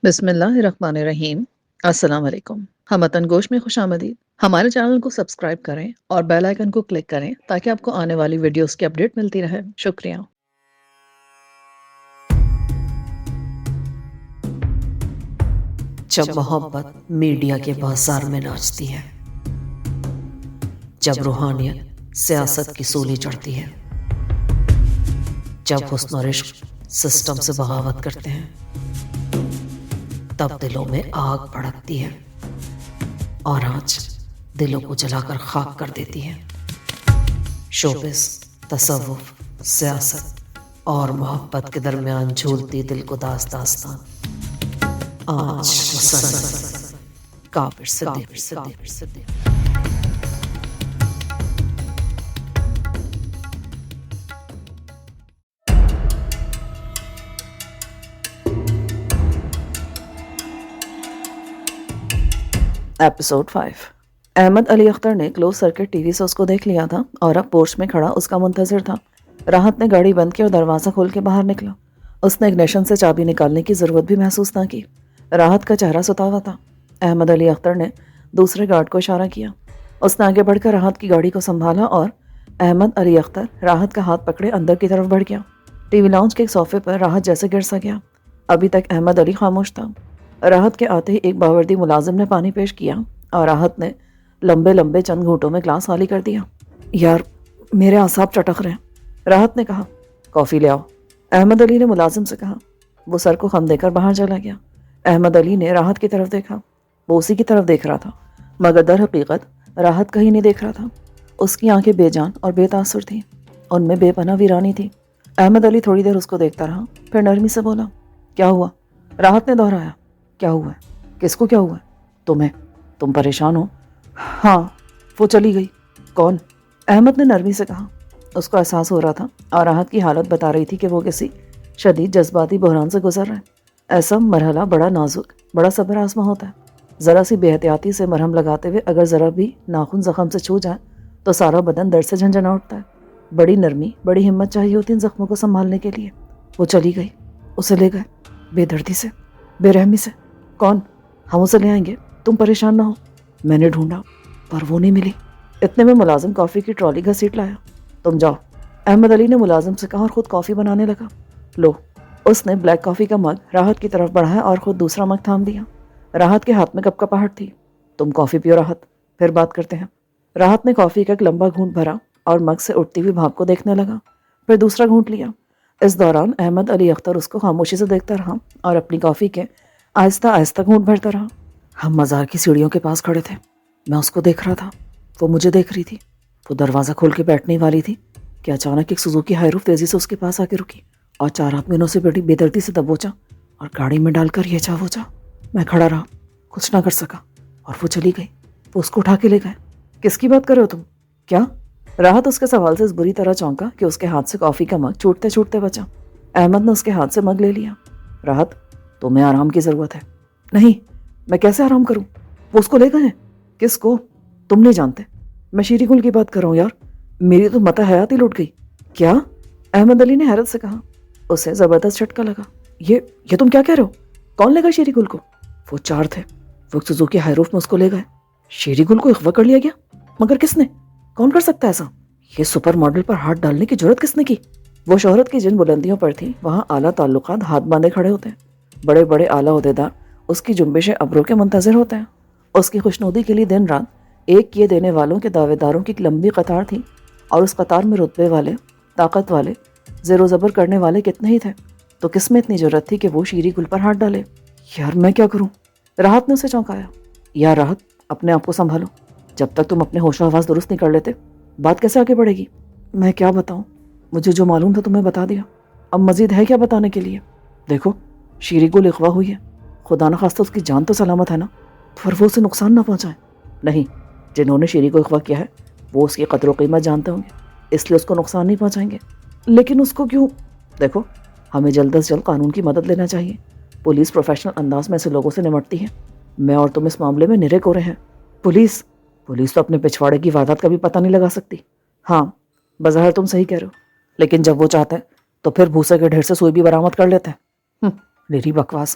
بسم اللہ الرحمن الرحیم۔ السلام علیکم ہموطن گوش میں خوش آمدید۔ ہمارے چینل کو سبسکرائب کریں اور بیل آئیکن کو کلک کریں تاکہ آپ کو آنے والی ویڈیوز کی اپڈیٹ ملتی رہے۔ شکریہ۔ جب محبت میڈیا کے بازار میں ناچتی ہے، جب روحانیت سیاست کی سولی چڑھتی ہے، جب حسن و عشق سسٹم سے بغاوت کرتے ہیں، تب دلوں میں آگ بھڑکتی ہے اور آج دلوں کو جلا کر خاک کر دیتی ہے۔ شوبز، تصوف، سیاست اور محبت کے درمیان جھولتی دل کو داستان آج مسلسل کابر صدیق۔ ایپیسوڈ 5۔ احمد علی اختر نے کلوز سرکٹ ٹی وی سے اس کو دیکھ لیا تھا اور اب پورچ میں کھڑا اس کا منتظر تھا۔ راحت نے گاڑی بند کی اور دروازہ کھول کے باہر نکلا۔ اس نے اگنیشن سے چابی نکالنے کی ضرورت بھی محسوس نہ کی۔ راحت کا چہرہ ستا ہوا تھا۔ احمد علی اختر نے دوسرے گارڈ کو اشارہ کیا۔ اس نے آگے بڑھ کر راحت کی گاڑی کو سنبھالا اور احمد علی اختر راحت کا ہاتھ پکڑے اندر کی طرف بڑھ گیا۔ ٹی وی لاؤنج کے ایک صوفے پر راحت جیسے گر سا گیا۔ ابھی تک احمد علی خاموش تھا۔ راحت کے آتے ہی ایک باوردی ملازم نے پانی پیش کیا اور راحت نے لمبے لمبے چند گھونٹوں میں گلاس خالی کر دیا۔ یار میرے اعصاب چٹک رہے ہیں، راحت نے کہا۔ کافی لے آؤ، احمد علی نے ملازم سے کہا۔ وہ سر کو خم دے کر باہر چلا گیا۔ احمد علی نے راحت کی طرف دیکھا۔ وہ اسی کی طرف دیکھ رہا تھا، مگر در حقیقت راحت کہیں نہیں دیکھ رہا تھا۔ اس کی آنکھیں بے جان اور بے تاثر تھیں، ان میں بے پناہ ویرانی تھی۔ احمد علی تھوڑی دیر اس کو دیکھتا رہا، پھر نرمی سے بولا، کیا ہوا؟ راحت نے دہرایا، کیا ہوا ہے؟ کس کو کیا ہوا ہے؟ تمہیں؟ تم پریشان ہو؟ ہاں۔ وہ چلی گئی؟ کون؟ احمد نے نرمی سے کہا۔ اس کو احساس ہو رہا تھا اور راحت کی حالت بتا رہی تھی کہ وہ کسی شدید جذباتی بحران سے گزر رہا ہے۔ ایسا مرحلہ بڑا نازک، بڑا صبر آزما ہوتا ہے۔ ذرا سی بے احتیاطی سے مرہم لگاتے ہوئے اگر ذرا بھی ناخن زخم سے چھو جائے تو سارا بدن درد سے جھنجھنا اٹھتا ہے۔ بڑی نرمی، بڑی ہمت چاہیے ہوتی ان زخموں کو سنبھالنے کے لیے۔ وہ چلی گئی، اسے لے گئے، بے دردی سے، بے رحمی سے۔ کون؟ ہم اسے لے آئیں گے، تم پریشان نہ ہو۔ میں نے ڈھونڈا پر وہ نہیں ملی۔ اتنے میں ملازم کافی کی ٹرالی گھسیٹ لایا۔ تم جاؤ، احمد علی نے ملازم سے کہا اور خود کافی بنانے لگا۔ لو۔ اس نے بلیک کافی کا مگ راحت کی طرف بڑھایا اور خود دوسرا مگ تھام دیا۔ راحت کے ہاتھ میں کپکپاہٹ تھی۔ تم کافی پیو راحت، پھر بات کرتے ہیں۔ راحت نے کافی کا ایک لمبا گھونٹ بھرا اور مگ سے اٹھتی ہوئی بھاپ کو دیکھنے لگا، پھر دوسرا گھونٹ لیا۔ اس دوران احمد علی اختر اس کو خاموشی سے دیکھتا رہا اور اپنی کافی کے آہستہ آہستہ گھونٹ بھرتا رہا۔ ہم مزار کی سیڑھیوں کے پاس کھڑے تھے، میں اس کو دیکھ رہا تھا، وہ مجھے دیکھ رہی تھی۔ وہ دروازہ کھول کے بیٹھنے والی تھی کہ اچانک ایک سوزوکی ہائیروف تیزی سے اس کے پاس آ کے رکی اور چار آدمی نے اسے بڑی بے دردی سے دبوچا اور گاڑی میں ڈال کر یہ چاہ وہ چاہ۔ میں کھڑا رہا، کچھ نہ کر سکا اور وہ چلی گئی۔ وہ اس کو اٹھا کے لے گئے۔ کس کی بات کر رہے ہو تم؟ کیا؟ راحت اس کے سوال سے اس بری طرح چونکا کہ اس کے ہاتھ سے کافی کا مگ چھوٹتے چھوٹتے بچا۔ احمد نے اس کے ہاتھ سے مگ لے لیا۔ راحت، تمہیں آرام کی ضرورت ہے۔ نہیں، میں کیسے آرام کروں؟ وہ اس کو لے گئے ہیں۔ کس کو؟ تم نہیں جانتے، میں شیری گل کی بات کر رہا ہوں۔ یار میری تو متا حیات ہی لوٹ گئی۔ کیا؟ احمد علی نے حیرت سے کہا۔ اسے زبردست جھٹکا لگا۔ یہ تم کیا کہہ رہے ہو؟ کون لے گا شیری گل کو؟ وہ چار تھے، وہ سوزوکی ہائیروف میں اس کو لے گئے۔ شیری گل کو اغوا کر لیا گیا؟ مگر کس نے؟ کون کر سکتا ہے ایسا؟ یہ سپر ماڈل پر ہاتھ ڈالنے کی جرت کس نے کی؟ وہ شہرت کی جن بلندیوں پر تھی وہاں اعلیٰ تعلقات ہاتھ باندھے کھڑے ہوتے ہیں۔ بڑے بڑے اعلیٰ عہدیدار اس کی جنبش ابرو کے منتظر ہوتے ہیں۔ اس کی خوشنودی کے لیے دن رات ایک کیے دینے والوں کے دعوے داروں کی ایک لمبی قطار تھی اور اس قطار میں رتبے والے، طاقت والے، زیر و زبر کرنے والے کتنے ہی تھے، تو کس میں اتنی ضرورت تھی کہ وہ شیری گل پر ہاتھ ڈالے؟ یار میں کیا کروں؟ راحت نے اسے چونکایا۔ یار راحت، اپنے آپ کو سنبھالو، جب تک تم اپنے ہوش و حواس درست نہیں کر لیتے بات کیسے آگے بڑھے گی؟ میں کیا بتاؤں؟ مجھے جو معلوم تھا تمہیں بتا دیا، اب مزید ہے کیا بتانے کے لیے؟ دیکھو شیری گل اغوا ہوئی ہے، خدا نہ خواستہ اس کی جان تو سلامت ہے نا، پھر وہ اسے نقصان نہ پہنچائے۔ نہیں، جنہوں نے شیری کو اغوا کیا ہے وہ اس کی قدر و قیمت جانتے ہوں گے، اس لیے اس کو نقصان نہیں پہنچائیں گے۔ لیکن اس کو کیوں؟ دیکھو ہمیں جلد از جلد قانون کی مدد لینا چاہیے۔ پولیس پروفیشنل انداز میں ایسے لوگوں سے نمٹتی ہے، میں اور تم اس معاملے میں نرے کورے ہیں۔ پولیس تو اپنے پچھواڑے کی واردات کا بھی پتہ نہیں لگا سکتی۔ ہاں بظاہر تم صحیح کہہ رہے ہو، لیکن جب وہ چاہتے ہیں تو پھر بھوسے کے ڈھیر سے سوئی بھی برآمد کر لیتے ہیں۔ میری بکواس،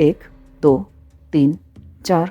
1, 2, 3, 4।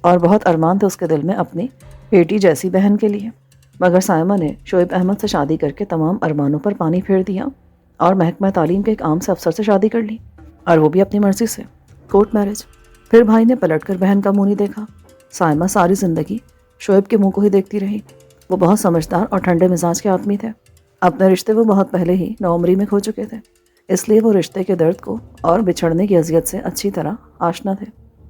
اور بہت ارمان تھے اس کے دل میں اپنی بیٹی جیسی بہن کے لیے، مگر سائمہ نے شعیب احمد سے شادی کر کے تمام ارمانوں پر پانی پھیر دیا اور محکمہ تعلیم کے ایک عام سے افسر سے شادی کر لی، اور وہ بھی اپنی مرضی سے، کورٹ میرج۔ پھر بھائی نے پلٹ کر بہن کا منہ نہیں دیکھا۔ سائمہ ساری زندگی شعیب کے منہ کو ہی دیکھتی رہی۔ وہ بہت سمجھدار اور ٹھنڈے مزاج کے آدمی تھے۔ اپنے رشتے وہ بہت پہلے ہی نوعمری میں کھو چکے تھے، اس لیے وہ رشتے کے درد کو اور بچھڑنے کی اذیت سے اچھی طرح آشنا تھے۔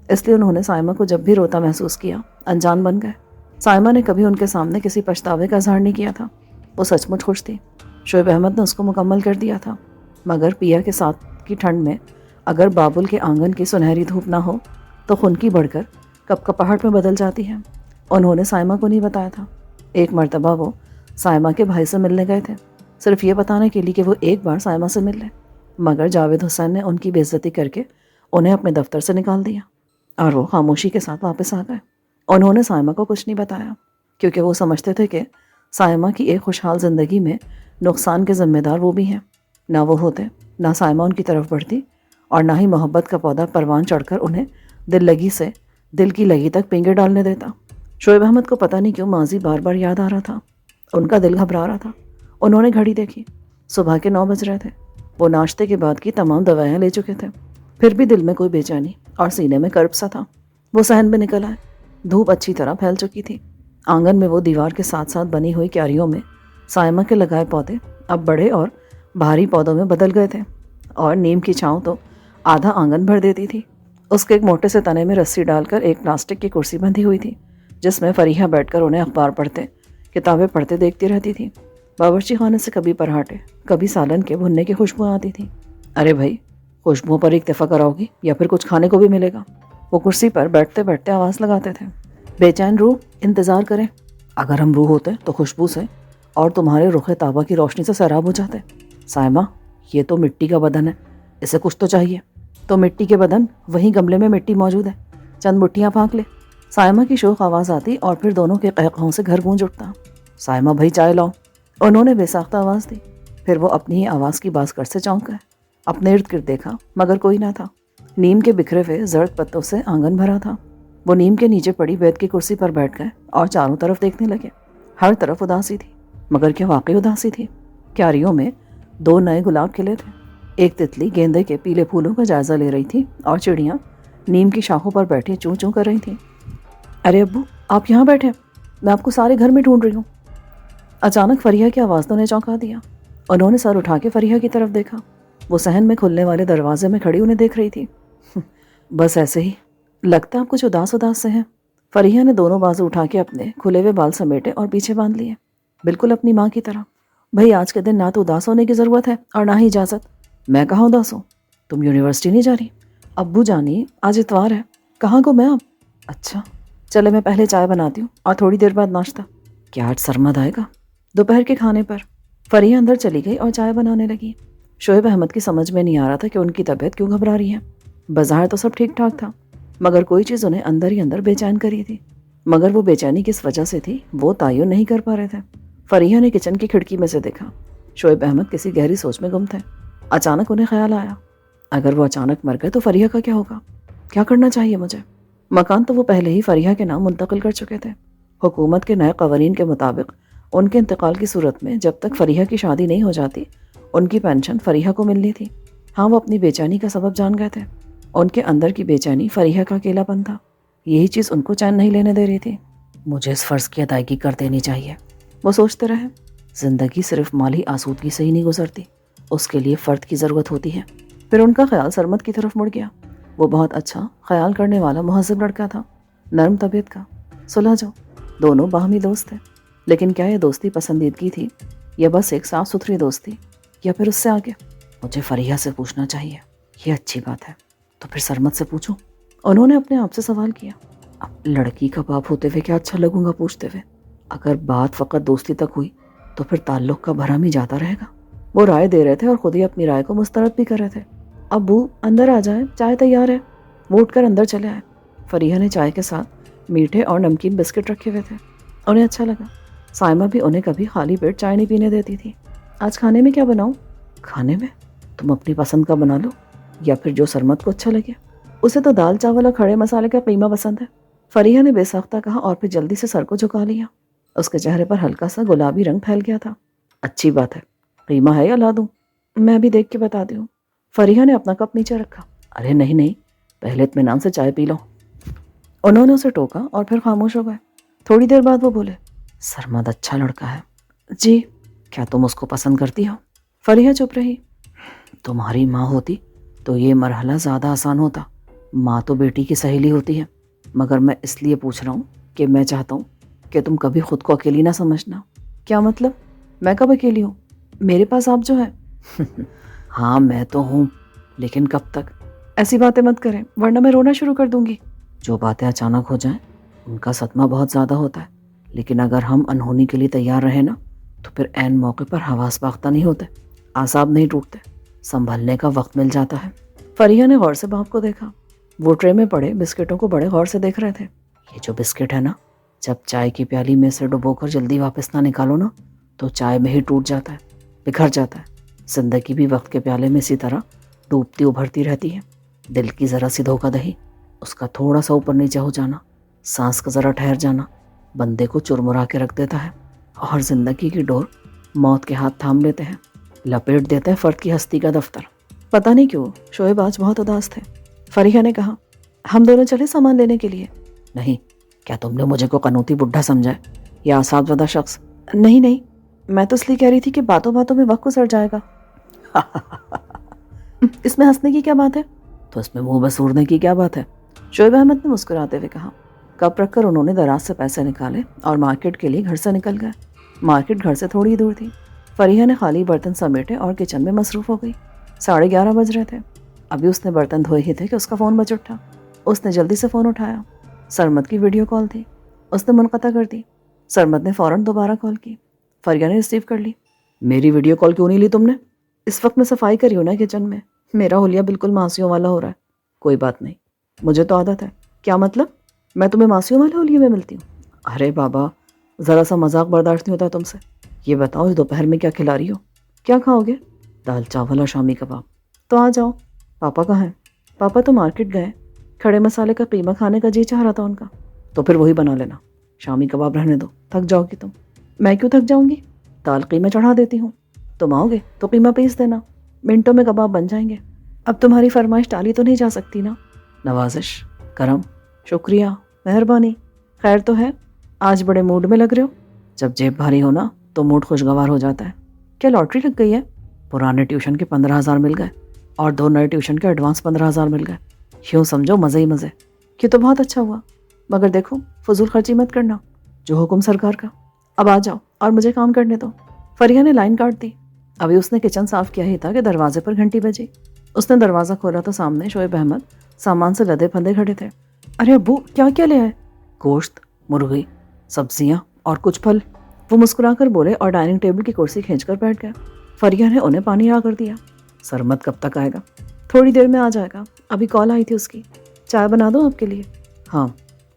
اس لیے انہوں نے سائمہ کو جب بھی روتا محسوس کیا انجان بن گئے۔ سائمہ نے کبھی ان کے سامنے کسی پچھتاوے کا اظہار نہیں کیا تھا۔ وہ سچ مچ خوش تھی۔ شعیب احمد نے اس کو مکمل کر دیا تھا، مگر پیا کے ساتھ کی ٹھنڈ میں اگر بابل کے آنگن کی سنہری دھوپ نہ ہو تو خنکی بڑھ کر کپکپاہٹ میں بدل جاتی ہے۔ انہوں نے سائمہ کو نہیں بتایا تھا۔ ایک مرتبہ وہ سائمہ کے بھائی سے ملنے گئے تھے، صرف یہ بتانے کے لیے کہ وہ ایک بار سائمہ سے مل لیں، مگر جاوید حسین نے ان کی بے عزتی کر کے انہیں اپنے دفتر سے نکال دیا اور وہ خاموشی کے ساتھ واپس آ گئے۔ انہوں نے سائمہ کو کچھ نہیں بتایا کیونکہ وہ سمجھتے تھے کہ سائمہ کی ایک خوشحال زندگی میں نقصان کے ذمہ دار وہ بھی ہیں۔ نہ وہ ہوتے، نہ سائمہ ان کی طرف بڑھتی، اور نہ ہی محبت کا پودا پروان چڑھ کر انہیں دل لگی سے دل کی لگی تک پینگے ڈالنے دیتا۔ شعیب احمد کو پتہ نہیں کیوں ماضی بار بار یاد آ رہا تھا۔ ان کا دل گھبرا رہا تھا۔ انہوں نے گھڑی دیکھی، صبح کے 9 بج رہے تھے۔ وہ ناشتے کے بعد کی تمام دوائیاں لے چکے تھے، پھر بھی دل میں کوئی بے چینی اور سینے میں کرب سا تھا۔ وہ صحن میں نکل آئے۔ دھوپ اچھی طرح پھیل چکی تھی۔ آنگن میں وہ دیوار کے ساتھ ساتھ بنی ہوئی کیاریوں میں سائمہ کے لگائے پودے اب بڑے اور بھاری پودوں میں بدل گئے تھے، اور نیم کی چھاؤں تو آدھا آنگن بھر دیتی تھی۔ اس کے ایک موٹے سے تنے میں رسی ڈال کر ایک پلاسٹک کی کرسی بندھی ہوئی تھی، جس میں فریحہ بیٹھ کر انہیں اخبار پڑھتے، کتابیں پڑھتے دیکھتی رہتی تھی۔ باورچی خانے سے کبھی پراٹھے، کبھی سالن کے بھننے کی خوشبو آتی تھی۔ ارے بھائی، خوشبوؤں پر اکتفا کراؤ گی یا پھر کچھ کھانے کو بھی ملے گا؟ وہ کرسی پر بیٹھتے بیٹھتے آواز لگاتے تھے۔ بے چین روح، انتظار کریں۔ اگر ہم روح ہوتے تو خوشبو سے اور تمہارے رخ طابہ کی روشنی سے سیراب ہو جاتے۔ سائمہ، یہ تو مٹی کا بدن ہے، اسے کچھ تو چاہیے۔ تو مٹی کے بدن، وہیں گملے میں مٹی موجود ہے، چند مٹھیاں پھانک لے۔ سائمہ کی شوق آواز آتی اور پھر دونوں کے قہقہوں سے گھر گونج اٹھتا۔ سائمہ بھائی، چائے لاؤ۔ انہوں نے بے ساختہ آواز دی۔ پھر وہ اپنی ہی آواز کی باز کر سے چونک گئے۔ اپنے ارد گرد دیکھا، مگر کوئی نہ تھا۔ نیم کے بکھرے ہوئے زرد پتوں سے آنگن بھرا تھا۔ وہ نیم کے نیچے پڑی بیت کی کرسی پر بیٹھ گئے اور چاروں طرف دیکھنے لگے۔ ہر طرف اداسی تھی، مگر کیا واقعی اداسی تھی؟ کیاریوں میں 2 نئے گلاب کھلے تھے۔ ایک تتلی گیندے کے پیلے پھولوں کا جائزہ لے رہی تھی اور چڑیاں نیم کی شاخوں پر بیٹھی چوں چوں کر رہی تھیں۔ ارے ابو، آپ یہاں بیٹھے، میں آپ کو سارے گھر میں ڈھونڈ رہی ہوں۔ اچانک فریحہ کی آواز نے انہیں چونکا دیا۔ انہوں نے سر اٹھا کے فریحہ کی طرف دیکھا۔ وہ صحن میں کھلنے والے دروازے میں کھڑی انہیں دیکھ رہی تھی۔ بس ایسے ہی لگتا آپ کچھ اداس سے ہیں۔ فریحہ نے دونوں بازو اٹھا کے اپنے کھلے ہوئے بال سمیٹے اور پیچھے باندھ لیے، بالکل اپنی ماں کی طرح۔ بھئی، آج کے دن نہ تو اداس ہونے کی ضرورت ہے اور نہ ہی اجازت۔ میں کہاں اداس ہوں؟ تم یونیورسٹی نہیں جا رہی؟ ابو جانی، آج اتوار ہے، کہاں کو میں اب؟ اچھا، چلے میں پہلے چائے بناتی ہوں اور تھوڑی دیر بعد ناشتہ۔ کیا آج سرمد آئے گا؟ دوپہر کے کھانے پر فریحہ اندر چلی گئی اور چائے بنانے لگی۔ شعیب احمد کی سمجھ میں نہیں آ رہا تھا کہ ان کی طبیعت کیوں گھبرا رہی ہے۔ بظاہر تو سب ٹھیک ٹھاک تھا، مگر کوئی چیز انہیں اندر ہی اندر بے چین کری تھی۔ مگر وہ بے چینی کس وجہ سے تھی وہ تعین نہیں کر پا رہے تھے۔ فریحہ نے کچن کی کھڑکی میں سے دیکھا۔ شعیب احمد کسی گہری سوچ میں گم تھے۔ اچانک انہیں خیال آیا، اگر وہ اچانک مر گئے تو فریحہ کا کیا ہوگا؟ کیا کرنا چاہیے مجھے؟ مکان تو وہ پہلے ہی فریحہ کے نام منتقل کر چکے تھے۔ حکومت کے نئے قوانین کے مطابق ان کے انتقال کی صورت میں جب تک فریحہ کی شادی نہیں ہو جاتی ان کی پینشن فریحہ کو ملنی تھی۔ ہاں، وہ اپنی بے چینی کا سبب جان گئے تھے۔ ان کے اندر کی بے چینی فریحہ کا اکیلا پن تھا، یہی چیز ان کو چین نہیں لینے دے رہی تھی۔ مجھے اس فرض کی ادائیگی کر دینی چاہیے، وہ سوچتے رہے۔ زندگی صرف مالی آسودگی سے ہی نہیں گزرتی، اس کے لیے فرد کی ضرورت ہوتی ہے۔ پھر ان کا خیال سرمد کی طرف مڑ گیا۔ وہ بہت اچھا خیال کرنے والا مہذب لڑکا تھا، نرم طبیعت کا، سلجھا۔ دونوں باہمی دوست تھے، لیکن کیا یہ دوستی پسندیدگی تھی یا بس ایک صاف ستھری دوستی، یا پھر اس سے آگے؟ مجھے فریحہ سے پوچھنا چاہیے، یہ اچھی بات ہے۔ تو پھر سرمد سے پوچھوں؟ انہوں نے اپنے آپ سے سوال کیا۔ اب لڑکی کا باپ ہوتے ہوئے کیا اچھا لگوں گا پوچھتے ہوئے؟ اگر بات فقط دوستی تک ہوئی تو پھر تعلق کا بھرم ہی جاتا رہے گا۔ وہ رائے دے رہے تھے اور خود ہی اپنی رائے کو مسترد بھی کر رہے تھے۔ ابو، اندر آ جائیں، چائے تیار ہے۔ وہ اٹھ کر اندر چلے آئے۔ فریحہ نے چائے کے ساتھ میٹھے اور نمکین بسکٹ رکھے ہوئے تھے، انہیں اچھا لگا۔ سائمہ بھی انہیں کبھی خالی پیٹ چائے نہیں پینے دیتی تھی۔ آج کھانے میں کیا بناؤں؟ کھانے میں تم اپنی پسند کا بنا لو، یا پھر جو سرمد کو اچھا لگے۔ اسے تو دال چاول اور کھڑے مسالے کا قیمہ پسند ہے، فریحہ نے بے ساختہ کہا اور پھر جلدی سے سر کو جھکا لیا۔ اس کے چہرے پر ہلکا سا گلابی رنگ پھیل گیا تھا۔ اچھی بات ہے، قیمہ ہے یا لا دوں؟ میں بھی دیکھ کے بتا دوں۔ فریحہ نے اپنا کپ نیچے رکھا۔ ارے نہیں نہیں، پہلے اطمینان سے چائے پی لو۔ انہوں نے اسے ٹوکا اور پھر خاموش ہو گئے۔ تھوڑی دیر بعد وہ بولے، سرمد اچھا لڑکا ہے۔ جی۔ کیا تم اس کو پسند کرتی ہو؟ فریحہ چپ رہی۔ تمہاری ماں ہوتی تو یہ مرحلہ زیادہ آسان ہوتا۔ ماں تو بیٹی کی سہیلی ہوتی ہے، مگر میں اس لیے پوچھ رہا ہوں کہ میں چاہتا ہوں کہ تم کبھی خود کو اکیلی نہ سمجھنا۔ کیا مطلب؟ میں کب اکیلی ہوں؟ میرے پاس آپ جو ہے۔ ہاں میں تو ہوں، لیکن کب تک؟ ایسی باتیں مت کریں ورنہ میں رونا شروع کر دوں گی۔ جو باتیں اچانک ہو جائیں ان کا صدمہ بہت زیادہ ہوتا ہے، لیکن اگر ہم انہونی کے لیے تیار رہے نا تو پھر عین موقع پر حواس باختہ نہیں ہوتے، اعصاب نہیں ٹوٹتے، سنبھلنے کا وقت مل جاتا ہے۔ فریحہ نے غور سے باپ کو دیکھا۔ وہ ٹرے میں پڑے بسکٹوں کو بڑے غور سے دیکھ رہے تھے۔ یہ جو بسکٹ ہے نا، جب چائے کی پیالی میں سے ڈبو کر جلدی واپس نہ نکالو نا تو چائے میں ہی ٹوٹ جاتا ہے، بکھر جاتا ہے۔ زندگی بھی وقت کے پیالے میں اسی طرح ڈوبتی ابھرتی رہتی ہے۔ دل کی ذرا سی دھوکہ دہی، اس کا تھوڑا سا اوپر نیچے ہو جانا، سانس کا ذرا ٹھہر جانا بندے کو چرمرا کے رکھ دیتا ہے، اور زندگی کی ڈور موت کے ہاتھ تھام لیتے ہیں، لپیٹ دیتے ہیں فرد کی ہستی کا دفتر۔ پتہ نہیں کیوں شعیب آج بہت اداس تھے۔ فریحہ نے کہا، ہم دونوں چلے سامان لینے کے لیے؟ نہیں۔ کیا تم نے مجھے کو قنوتی بڈھا سمجھا ہے یا اعصاب زدہ شخص؟ نہیں نہیں، میں تو اس لیے کہہ رہی تھی کہ باتوں باتوں میں وقت گزر جائے گا۔ اس میں ہنسنے کی کیا بات ہے؟ تو اس میں منہ بسورنے کی کیا بات ہے؟ شعیب احمد نے مسکراتے ہوئے کہا۔ کپ رکھ کر انہوں نے دراز سے پیسے نکالے اور مارکیٹ کے لیے گھر سے نکل گئے۔ مارکیٹ گھر سے تھوڑی دور تھی۔ فریحہ نے خالی برتن سمیٹے اور کچن میں مصروف ہو گئی۔ 11:30 بج رہے تھے۔ ابھی اس نے برتن دھوئے ہی تھے کہ اس کا فون بج اٹھا۔ اس نے جلدی سے فون اٹھایا۔ سرمد کی ویڈیو کال تھی۔ اس نے منقطع کر دی۔ سرمد نے فوراً دوبارہ کال کی۔ فریحہ نے ریسیو کر لی۔ میری ویڈیو کال کیوں نہیں لی تم نے؟ اس وقت میں صفائی کری ہوں نا کچن میں، میرا حلیہ بالکل ماسیوں والا ہو رہا ہے۔ کوئی بات نہیں، مجھے تو عادت ہے۔ کیا مطلب؟ میں تمہیں ماسیوں والے حلیے میں ملتی ہوں؟ ارے بابا، ذرا سا مذاق برداشت نہیں ہوتا تم سے۔ یہ بتاؤ اس دوپہر میں کیا کھلا رہی ہو؟ کیا کھاؤ گے؟ دال چاول اور شامی کباب۔ تو آ جاؤ۔ پاپا کہاں ہیں؟ پاپا تو مارکیٹ گئے، کھڑے مسالے کا قیمہ کھانے کا جی چاہ رہا تھا ان کا۔ تو پھر وہی بنا لینا، شامی کباب رہنے دو، تھک جاؤ گی تم۔ میں کیوں تھک جاؤں گی؟ دال قیمہ چڑھا دیتی ہوں، تم آؤ گے تو قیمہ پیس دینا، منٹوں میں کباب بن جائیں گے۔ اب تمہاری فرمائش ٹالی تو نہیں جا سکتی نا۔ نوازش، کرم، شکریہ، مہربانی۔ خیر تو ہے؟ آج بڑے موڈ میں لگ رہے ہو۔ جب جیب بھاری ہو نا تو موڈ خوشگوار ہو جاتا ہے۔ کیا لاٹری لگ گئی ہے؟ پرانے ٹیوشن کے 15,000 مل گئے اور 2 نئے ٹیوشن کے ایڈوانس 15,000 مل گئے۔ یوں سمجھو مزے ہی مزے۔ یہ تو بہت اچھا ہوا، مگر دیکھو فضول خرچی مت کرنا، جو حکم سرکار کا۔ اب آ جاؤ اور مجھے کام کرنے دو۔ فریحہ نے لائن کاٹ دی۔ ابھی اس نے کچن صاف کیا ہی تھا کہ دروازے پر گھنٹی بجی۔ اس نے دروازہ کھولا تو سامنے شعیب احمد سامان سے لدے پھندے کھڑے تھے۔ ارے ابو، کیا کیا لے آئے؟ گوشت، مرغی، سبزیاں اور کچھ پھل۔ وہ مسکرا کر بولے اور ڈائننگ ٹیبل کی کرسی کھینچ کر بیٹھ گیا۔ فریحہ نے انہیں پانی آ کر دیا۔ سرمد کب تک آئے گا؟ تھوڑی دیر میں آ جائے گا، ابھی کال آئی تھی اس کی۔ چائے بنا دو آپ کے لیے؟ ہاں۔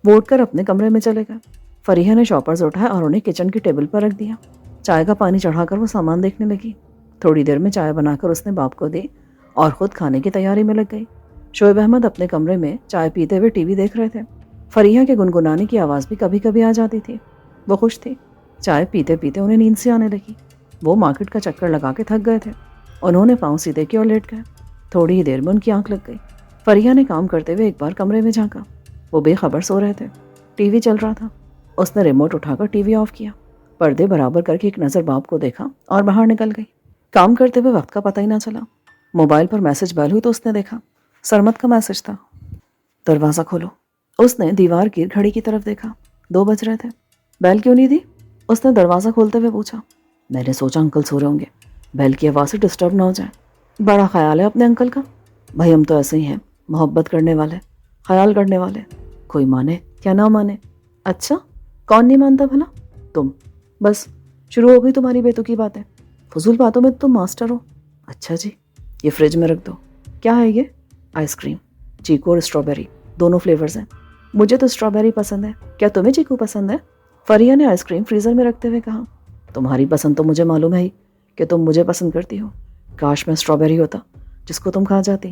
وہ اٹھ کر اپنے کمرے میں چلے گا۔ فریحہ نے شاپرز اٹھایا اور انہیں کچن کی ٹیبل پر رکھ دیا۔ چائے کا پانی چڑھا کر وہ سامان دیکھنے لگی۔ تھوڑی دیر میں چائے بنا کر اس نے باپ کو دی اور خود کھانے کی تیاری میں لگ گئی۔ شعیب احمد اپنے کمرے میں چائے پیتے ہوئے ٹی وی دیکھ رہے تھے۔ فریحہ کے گنگنانے کی آواز بھی کبھی کبھی آ جاتی تھی۔ وہ خوش تھی۔ چائے پیتے پیتے انہیں نیند سی آنے لگی۔ وہ مارکیٹ کا چکر لگا کے تھک گئے تھے۔ انہوں نے پاؤں سیدھے کیے اور لیٹ گئے۔ تھوڑی ہی دیر میں ان کی آنکھ لگ گئی۔ فریحہ نے کام کرتے ہوئے ایک بار کمرے میں جھانکا۔ وہ بے خبر سو رہے تھے۔ ٹی وی چل رہا تھا۔ اس نے ریموٹ اٹھا کر ٹی وی آف کیا، پردے برابر کر کے ایک نظر باپ کو دیکھا اور باہر نکل گئی۔ کام کرتے ہوئے وقت کا پتہ ہی نہ چلا۔ موبائل پر میسج بیل ہوئی تو اس نے دیکھا سرمد کا میسج تھا۔ دروازہ کھولو۔ اس نے دیوار کی گھڑی کی طرف دیکھا۔ 2 بج رہے تھے۔ بیل کیوں نہیں دی؟ اس نے دروازہ کھولتے ہوئے پوچھا۔ میں نے سوچا انکل سو رہے ہوں گے، بیل کی آواز سے ڈسٹرب نہ ہو جائے۔ بڑا خیال ہے اپنے انکل کا۔ بھائی ہم تو ایسے ہی ہیں، محبت کرنے والے، خیال کرنے والے، کوئی مانے کیا نہ مانے۔ اچھا، کون نہیں مانتا بھلا؟ تم۔ بس شروع ہو گئی تمہاری بیتوکی باتیں۔ فضول باتوں میں تم ماسٹر ہو۔ اچھا جی، یہ فریج میں رکھ دو۔ کیا ہے یہ؟ آئس کریم، چیکو اور اسٹرابیری، دونوں فلیورز ہیں۔ مجھے تو اسٹرابیری پسند ہے، کیا تمہیں چیکو پسند ہے؟ فریحہ نے آئس کریم فریزر میں رکھتے ہوئے کہا۔ تمہاری پسند تو مجھے معلوم ہے ہی کہ تم مجھے پسند کرتی ہو۔ کاش میں اسٹرابیری ہوتا جس کو تم کھا جاتی۔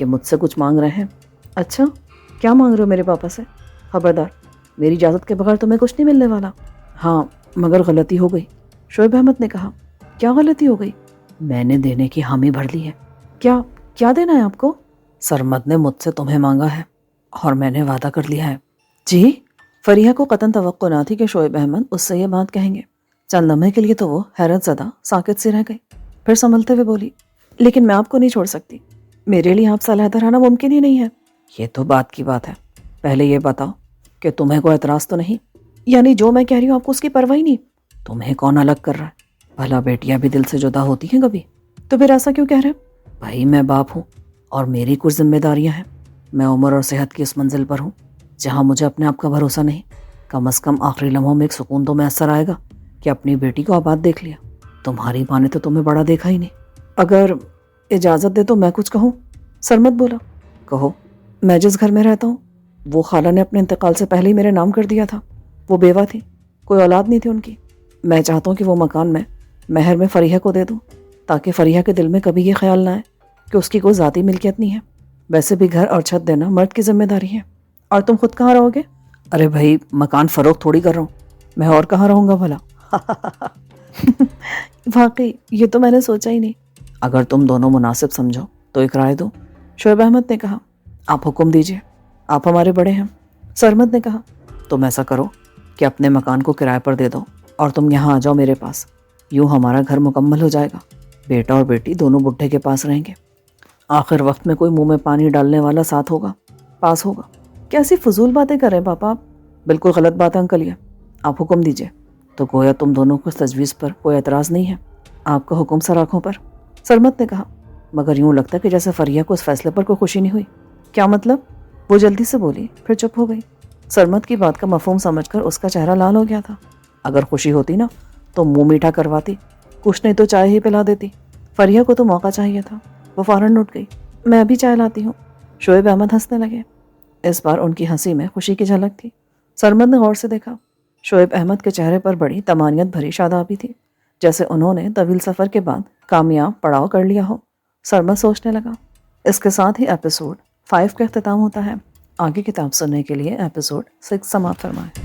یہ مجھ سے کچھ مانگ رہے ہیں؟ اچھا، کیا مانگ رہے ہو میرے پاپا سے؟ خبردار، میری اجازت کے بغیر تمہیں کچھ نہیں ملنے والا۔ ہاں مگر غلطی ہو گئی، شعیب احمد نے کہا۔ کیا غلطی ہو گئی؟ میں نے دینے کی حامی بھر لی ہے۔ کیا دینا ہے آپ کو؟ سرمد نے مجھ سے تمہیں مانگا ہے اور میں نے وعدہ کر لیا ہے۔ جی؟ فریحہ کو قطعاً توقع نہ تھی کہ شعیب احمد اس سے یہ بات کہیں گے۔ چند لمحے کے لیے تو وہ حیرت زدہ ساکت سی رہ گئی، پھر سنبھلتے ہوئے بولی، لیکن میں آپ کو نہیں چھوڑ سکتی، میرے لیے آپ سے علیحدہ رہنا ممکن ہی نہیں ہے۔ یہ تو بات کی بات ہے، پہلے یہ بتاؤ کہ تمہیں کوئی اعتراض تو نہیں؟ یعنی جو میں کہہ رہی ہوں آپ کو اس کی پرواہ ہی نہیں؟ تمہیں کون الگ کر رہا ہے؟ بھلا بیٹیاں بھی دل سے جدا ہوتی ہیں کبھی؟ تو پھر ایسا کیوں کہہ رہے ہیں؟ بھائی میں باپ ہوں اور میری کچھ ذمہ داریاں ہیں۔ میں عمر اور صحت کی اس منزل پر ہوں جہاں مجھے اپنے آپ کا بھروسہ نہیں۔ کم از کم آخری لمحوں میں ایک سکون تو میسر آئے گا کہ اپنی بیٹی کو آباد دیکھ لیا۔ تمہاری ماں نے تو تمہیں بڑا دیکھا ہی نہیں۔ اگر اجازت دے تو میں کچھ کہوں؟ سرمد بولا۔ کہو۔ میں جس گھر میں رہتا ہوں وہ خالہ نے اپنے انتقال سے پہلے ہی میرے نام کر دیا تھا۔ وہ بیوہ تھی، کوئی اولاد نہیں تھی ان کی۔ میں چاہتا ہوں کہ وہ مکان میں مہر میں فریحہ کو دے دوں تاکہ فریحہ کے دل میں کبھی یہ خیال نہ آئے کہ اس کی کوئی ذاتی ملکیت نہیں ہے۔ ویسے بھی گھر اور چھت دینا مرد کی ذمہ داری ہے۔ اور تم خود کہاں رہو گے؟ ارے بھائی مکان فروخت تھوڑی کر رہا ہوں، میں اور کہاں رہوں گا بھلا؟ واقعی یہ تو میں نے سوچا ہی نہیں۔ اگر تم دونوں مناسب سمجھو تو ایک رائے دو، شعیب احمد نے کہا۔ آپ حکم دیجئے، آپ ہمارے بڑے ہیں۔ سرمد نے کہا، تم ایسا کرو کہ اپنے مکان کو کرائے پر دے دو اور تم یہاں آ جاؤ میرے پاس، یوں ہمارا گھر مکمل ہو جائے گا۔ بیٹا اور بیٹی دونوں بڈھے کے پاس رہیں گے، آخر وقت میں کوئی منہ میں پانی ڈالنے والا ساتھ ہوگا، پاس ہوگا۔ کیسی فضول باتیں کر رہے ہیں پاپا آپ؟ بالکل غلط بات ہے انکل، یہ آپ حکم دیجئے۔ تو گویا تم دونوں کو اس تجویز پر کوئی اعتراض نہیں ہے؟ آپ کا حکم سر آنکھوں پر، سرمد نے کہا۔ مگر یوں لگتا ہے کہ جیسے فریحہ کو اس فیصلے پر کوئی خوشی نہیں ہوئی۔ کیا مطلب؟ وہ جلدی سے بولی، پھر چپ ہو گئی۔ سرمد کی بات کا مفہوم سمجھ کر اس کا چہرہ لال ہو گیا تھا۔ اگر خوشی ہوتی نا تو منہ میٹھا کرواتی، کچھ نہیں تو چائے ہی پلا دیتی۔ فریحہ کو تو موقع چاہیے تھا، وہ فوراً اٹھ گئی۔ میں ابھی چائے لاتی ہوں۔ شعیب احمد ہنسنے لگے، اس بار ان کی ہنسی میں خوشی کی جھلک تھی۔ سرمد نے غور سے دیکھا، شعیب احمد کے چہرے پر بڑی طمانینت بھری شادابی تھی، جیسے انہوں نے طویل سفر کے بعد کامیاب پڑاؤ کر لیا ہو۔ سرمد سوچنے لگا۔ اس کے ساتھ ہی ایپیسوڈ 5 کا اختتام ہوتا ہے۔ آگے کتاب سننے کے لیے ایپیسوڈ 6 سماعت فرمائیں۔